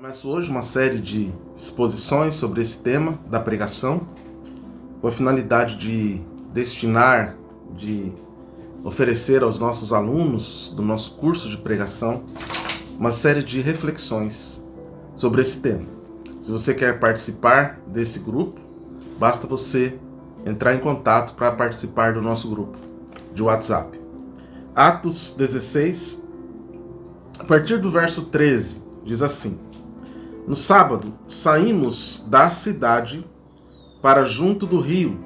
Começo hoje uma série de exposições sobre esse tema da pregação, com a finalidade de oferecer aos nossos alunos do nosso curso de pregação uma série de reflexões sobre esse tema. Se você quer participar desse grupo, basta você entrar em contato para participar do nosso grupo de WhatsApp. Atos 16, a partir do verso 13, diz assim: No sábado, saímos da cidade para junto do rio,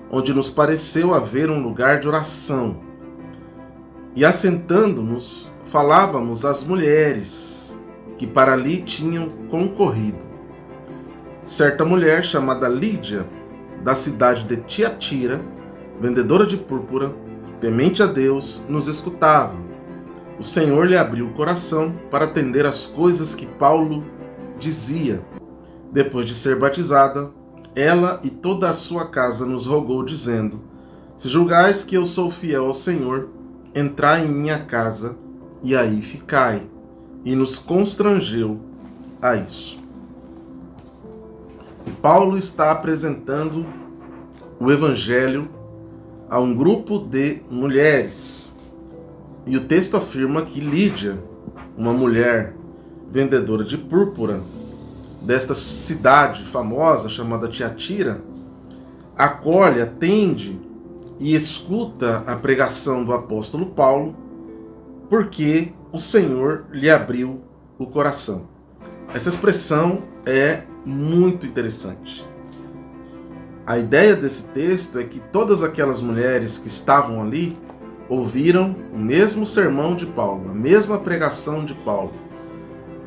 onde nos pareceu haver um lugar de oração. E assentando-nos, falávamos às mulheres que para ali tinham concorrido. Certa mulher chamada Lídia, da cidade de Tiatira, vendedora de púrpura, temente a Deus, nos escutava. O Senhor lhe abriu o coração para atender às coisas que Paulo dizia. Depois de ser batizada, ela e toda a sua casa nos rogou, dizendo: Se julgais que eu sou fiel ao Senhor, entrai em minha casa e aí ficai. E nos constrangeu a isso. Paulo está apresentando o Evangelho a um grupo de mulheres. E o texto afirma que Lídia, uma mulher vendedora de púrpura desta cidade famosa chamada Tiatira, acolhe, atende e escuta a pregação do apóstolo Paulo, porque o Senhor lhe abriu o coração. Essa expressão é muito interessante. A ideia desse texto é que todas aquelas mulheres que estavam ali ouviram o mesmo sermão de Paulo, a mesma pregação de Paulo,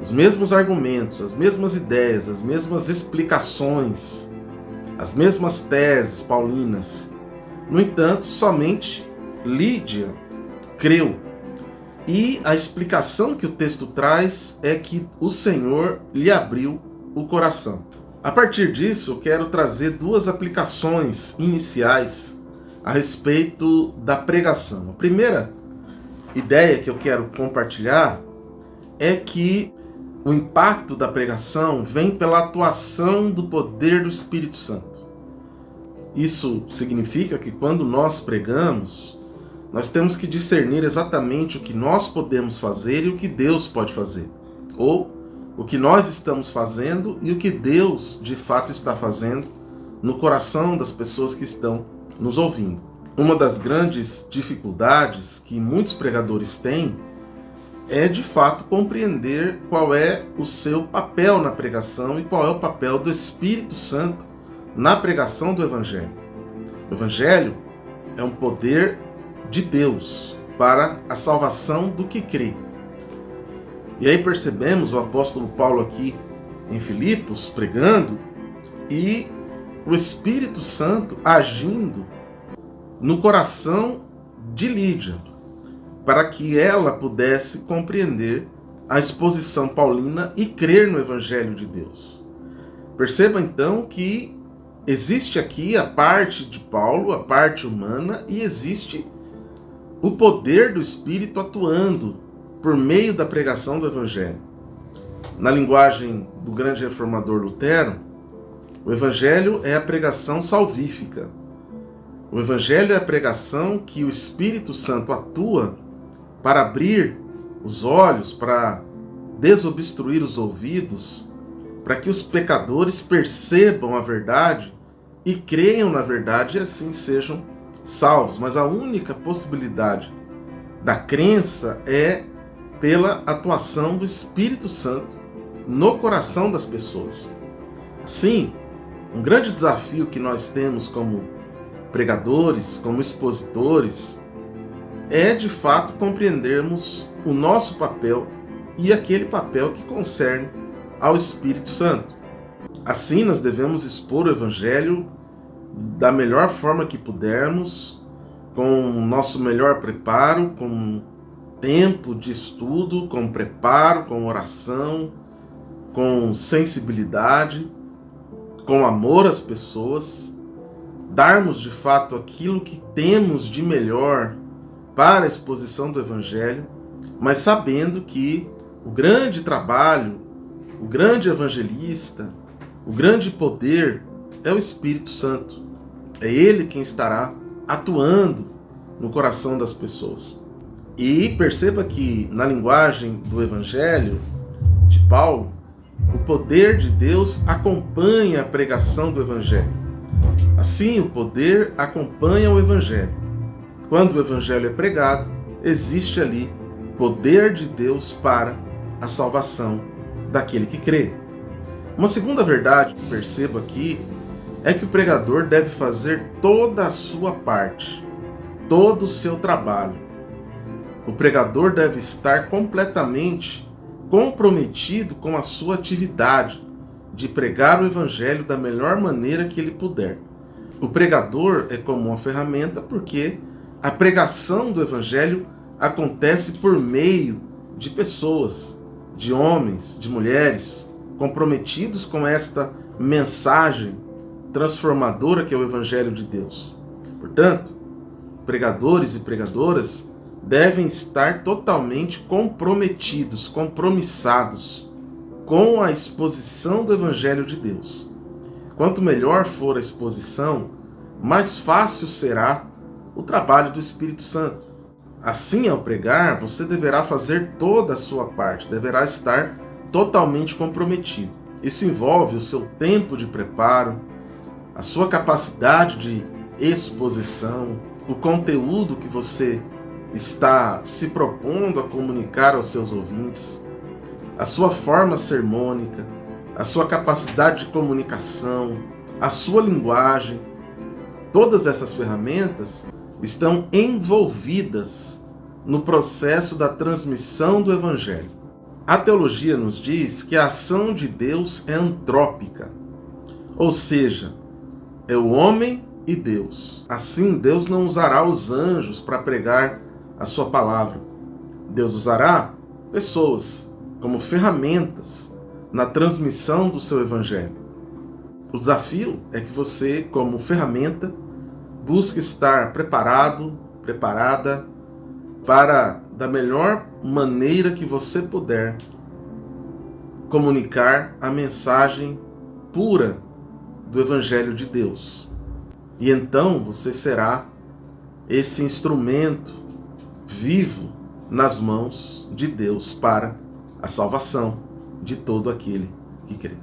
os mesmos argumentos, as mesmas ideias, as mesmas explicações, as mesmas teses paulinas. No entanto, somente Lídia creu. E a explicação que o texto traz é que o Senhor lhe abriu o coração. A partir disso, eu quero trazer duas aplicações iniciais a respeito da pregação. A primeira ideia que eu quero compartilhar é que o impacto da pregação vem pela atuação do poder do Espírito Santo. Isso significa que quando nós pregamos, nós temos que discernir exatamente o que nós podemos fazer e o que Deus pode fazer. Ou o que nós estamos fazendo e o que Deus de fato está fazendo no coração das pessoas que estão nos ouvindo. Uma das grandes dificuldades que muitos pregadores têm é de fato compreender qual é o seu papel na pregação e qual é o papel do Espírito Santo na pregação do Evangelho. O Evangelho é um poder de Deus para a salvação do que crê. E aí percebemos o apóstolo Paulo aqui em Filipos pregando e o Espírito Santo agindo no coração de Lídia, para que ela pudesse compreender a exposição paulina e crer no Evangelho de Deus. Perceba então que existe aqui a parte de Paulo, a parte humana, e existe o poder do Espírito atuando por meio da pregação do Evangelho. Na linguagem do grande reformador Lutero, o Evangelho é a pregação salvífica. O Evangelho é a pregação que o Espírito Santo atua para abrir os olhos, para desobstruir os ouvidos, para que os pecadores percebam a verdade e creiam na verdade e assim sejam salvos. Mas a única possibilidade da crença é pela atuação do Espírito Santo no coração das pessoas. Assim, um grande desafio que nós temos como pregadores, como expositores, é de fato compreendermos o nosso papel e aquele papel que concerne ao Espírito Santo. Assim, nós devemos expor o Evangelho da melhor forma que pudermos, com o nosso melhor preparo, com tempo de estudo, com preparo, com oração, com sensibilidade, com amor às pessoas, darmos de fato aquilo que temos de melhor para a exposição do Evangelho, mas sabendo que o grande trabalho o grande evangelista, o grande poder é o Espírito Santo. É Ele quem estará atuando no coração das pessoas. E perceba que na linguagem do Evangelho de Paulo, o poder de Deus acompanha a pregação do Evangelho. Assim, o poder acompanha o Evangelho. Quando o Evangelho é pregado, existe ali poder de Deus para a salvação daquele que crê. Uma segunda verdade que percebo aqui é que o pregador deve fazer toda a sua parte, todo o seu trabalho. O pregador deve estar completamente comprometido com a sua atividade de pregar o Evangelho da melhor maneira que ele puder. O pregador é como uma ferramenta porque a pregação do Evangelho acontece por meio de pessoas, de homens, de mulheres, comprometidos com esta mensagem transformadora que é o Evangelho de Deus. Portanto, pregadores e pregadoras devem estar totalmente comprometidos, compromissados com a exposição do Evangelho de Deus. Quanto melhor for a exposição, mais fácil será o trabalho do Espírito Santo. Assim, ao pregar, você deverá fazer toda a sua parte, deverá estar totalmente comprometido. Isso envolve o seu tempo de preparo, a sua capacidade de exposição, o conteúdo que você está se propondo a comunicar aos seus ouvintes, a sua forma sermônica, a sua capacidade de comunicação, a sua linguagem. Todas essas ferramentas estão envolvidas no processo da transmissão do Evangelho. A teologia nos diz que a ação de Deus é antrópica, ou seja, é o homem e Deus. Assim, Deus não usará os anjos para pregar a sua palavra. Deus usará pessoas como ferramentas na transmissão do seu Evangelho. O desafio é que você, como ferramenta, busque estar preparado, preparada para, da melhor maneira que você puder, comunicar a mensagem pura do Evangelho de Deus. E então você será esse instrumento vivo nas mãos de Deus para a salvação de todo aquele que crê.